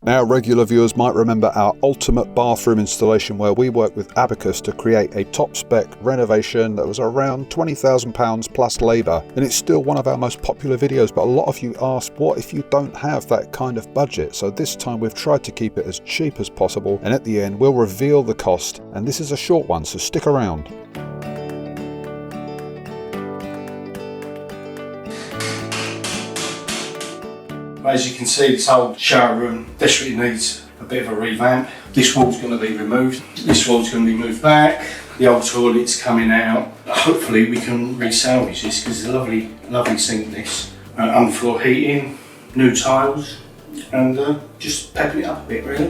Now, regular viewers might remember our ultimate bathroom installation where we worked with Abacus to create a top spec renovation that was around £20,000 plus labour, and it's still one of our most popular videos. But a lot of you asked, what if you don't have that kind of budget? So this time we've tried to keep it as cheap as possible, and at the end we'll reveal the cost, and this is a short one, so stick around. As you can see, this old shower room desperately needs a bit of a revamp. This wall's going to be removed, this wall's going to be moved back, the old toilet's coming out. Hopefully we can re-salvage this because it's a lovely sink this. Underfloor heating, new tiles, and just pepping it up a bit really.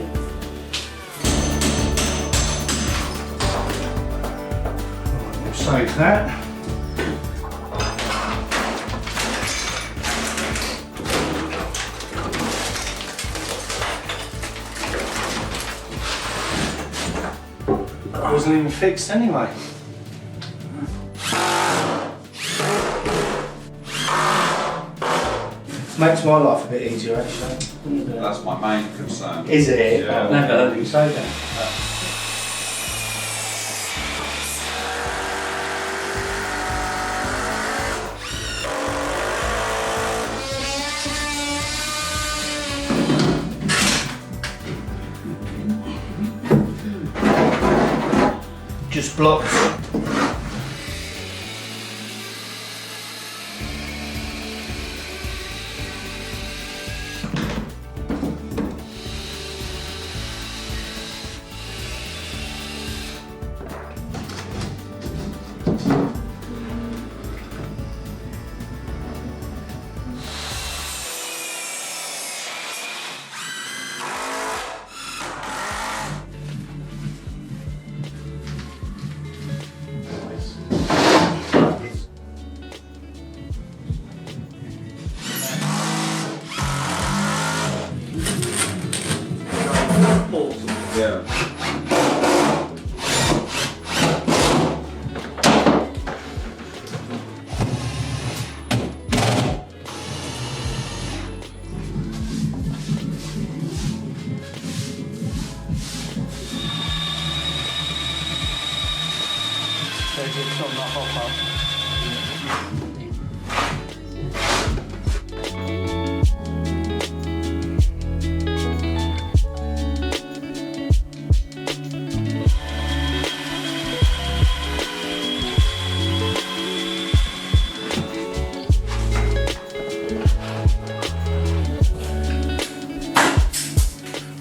Right, we'll save that. It wasn't even fixed anyway. Makes my life a bit easier actually. That's my main concern. Is it? Yeah. I've never heard you say that. Just blocks. Yeah.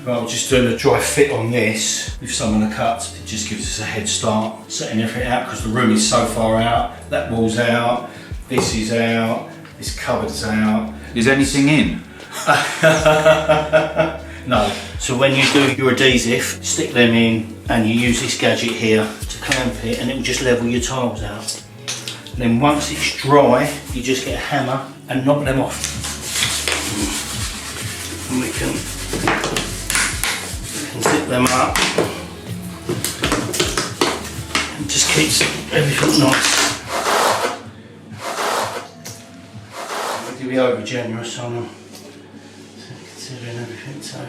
Well, I'm just doing a dry fit on this with some of the cuts. It just gives us a head start, setting everything out because the room is so far out. That wall's out, this is out, this cupboard's out. Is anything in? No. So when you do your adhesive, stick them in and you use this gadget here to clamp it and it will just level your tiles out. And then once it's dry, you just get a hammer and knock them off. And we can zip them up. And just keeps everything nice. We'll be over generous on considering everything, so.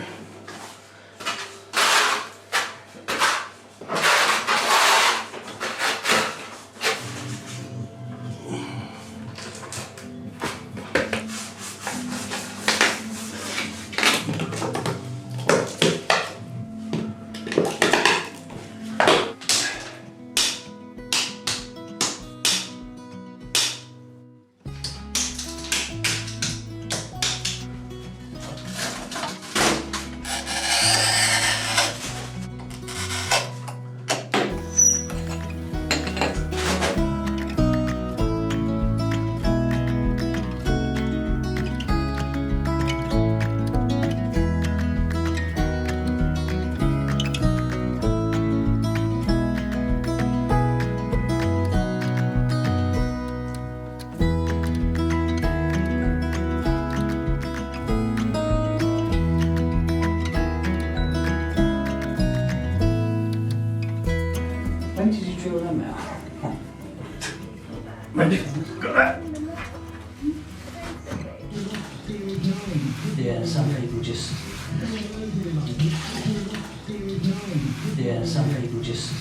some people just,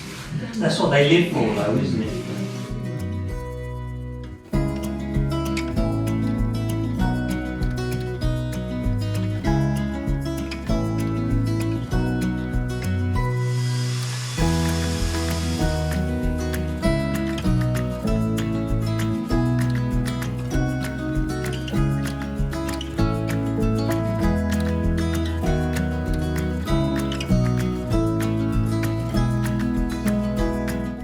that's what they live for though, isn't it?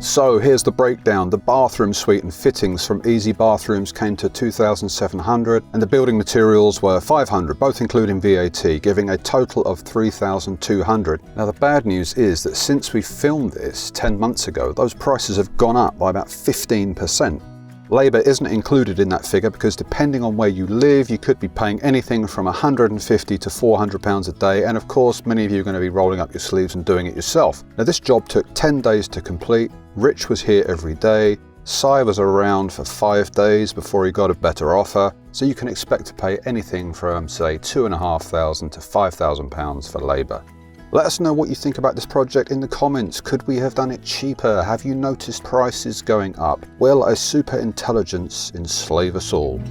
So here's the breakdown. The bathroom suite and fittings from Easy Bathrooms came to 2,700 and the building materials were 500, both including VAT, giving a total of 3,200. Now the bad news is that since we filmed this 10 months ago, those prices have gone up by about 15%. Labour isn't included in that figure because depending on where you live, you could be paying anything from 150 to 400 pounds a day, and of course many of you are going to be rolling up your sleeves and doing it yourself. Now this job took 10 days to complete. Rich was here every day. Si was around for 5 days before he got a better offer, so you can expect to pay anything from say £2,500 to £5,000 for labour. Let us know what you think about this project in the comments. Could we have done it cheaper? Have you noticed prices going up? Will a super intelligence enslave us all?